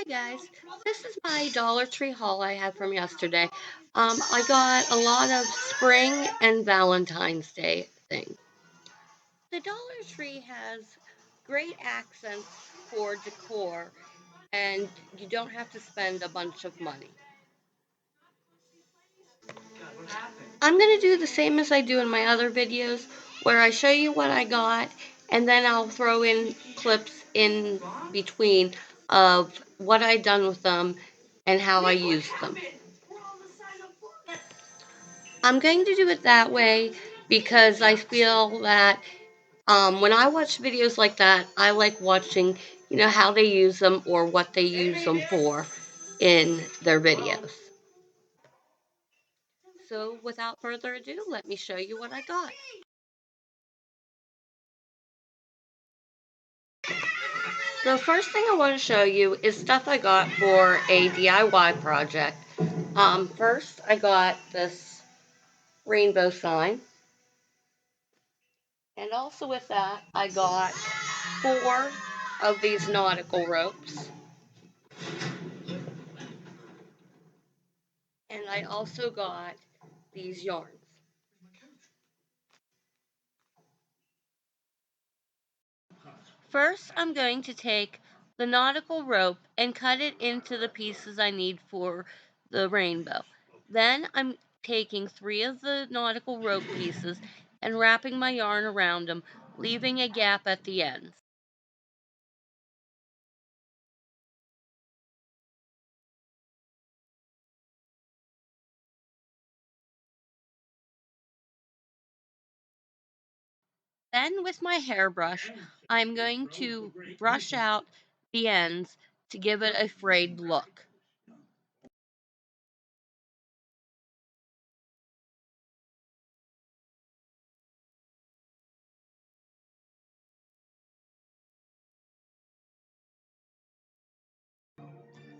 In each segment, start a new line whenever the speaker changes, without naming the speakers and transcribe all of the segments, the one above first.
Hi guys, this is my Dollar Tree haul I had from yesterday. I got a lot of spring and Valentine's Day things. The Dollar Tree has great accents for decor, and you don't have to spend a bunch of money. I'm going to do the same as I do in my other videos, where I show you what I got, and then I'll throw in clips in between of what I've done with them and how I used them. I'm going to do it that way because I feel that when I watch videos like that, I like watching, how they use them or what they use them for in their videos. So without further ado, let me show you what I got. The first thing I want to show you is stuff I got for a DIY project. First, I got this rainbow sign. And also with that, I got 4 of these nautical ropes. And I also got these yarns. First, I'm going to take the nautical rope and cut it into the pieces I need for the rainbow. Then I'm taking 3 of the nautical rope pieces and wrapping my yarn around them, leaving a gap at the ends. Then with my hairbrush, I'm going to brush out the ends to give it a frayed look.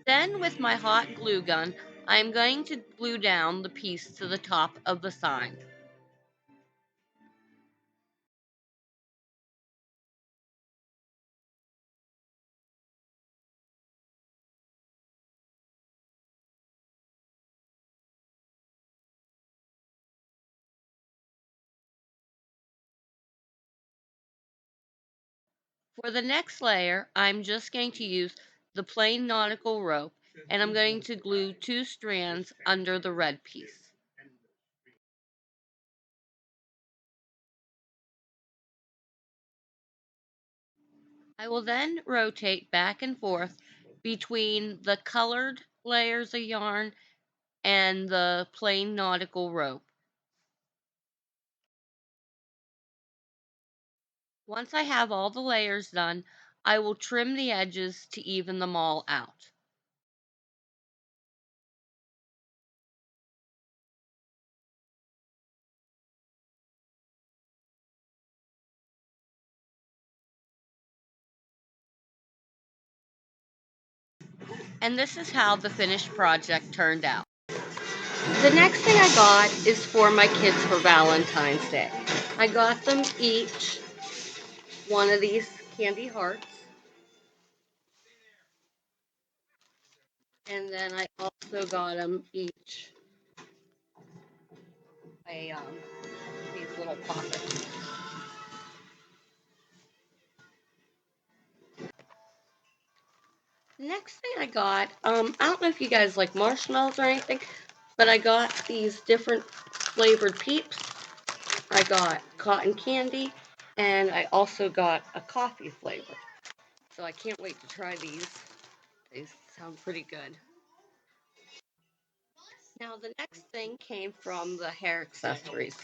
Then with my hot glue gun, I'm going to glue down the piece to the top of the sign. For the next layer, I'm just going to use the plain nautical rope, and I'm going to glue 2 strands under the red piece. I will then rotate back and forth between the colored layers of yarn and the plain nautical rope. Once I have all the layers done, I will trim the edges to even them all out. And this is how the finished project turned out. The next thing I got is for my kids for Valentine's Day. I got them each one of these candy hearts. And then I also got them each these little pockets. Next thing I got, I don't know if you guys like marshmallows or anything, but I got these different flavored Peeps. I got cotton candy, and I also got a coffee flavor. So I can't wait to try these. They sound pretty good. Now the next thing came from the hair accessories,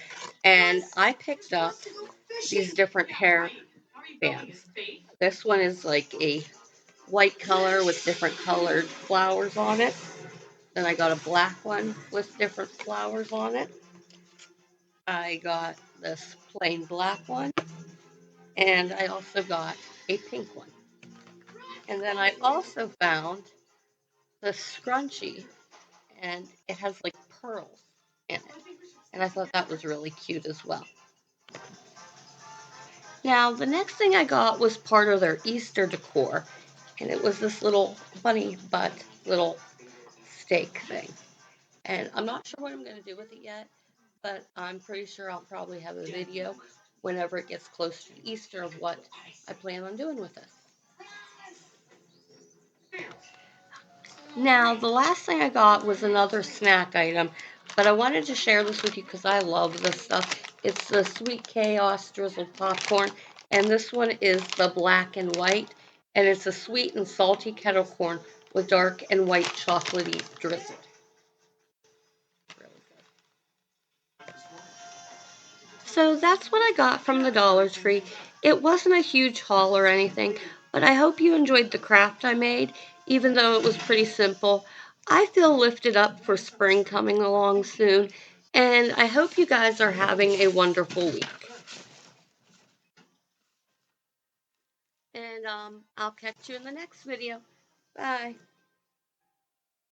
and I picked up these different hair bands. This one is like a white color with different colored flowers on it. Then I got a black one with different flowers on it. I got this plain black one, and I also got a pink one. And then I also found the scrunchie, and it has like pearls in it. And I thought that was really cute as well. Now, the next thing I got was part of their Easter decor, And it was this little bunny butt little steak thing. And I'm not sure what I'm going to do with it yet, but I'm pretty sure I'll probably have a video whenever it gets close to Easter of what I plan on doing with this. Now, the last thing I got was another snack item, but I wanted to share this with you because I love this stuff. It's the Sweet Chaos Drizzled Popcorn, and this one is the black and white, and it's a sweet and salty kettle corn with dark and white chocolatey drizzle. Really good. So that's what I got from the Dollar Tree. It wasn't a huge haul or anything, but I hope you enjoyed the craft I made, even though it was pretty simple. I feel lifted up for spring coming along soon, and I hope you guys are having a wonderful week. And I'll catch you in the next video. Bye.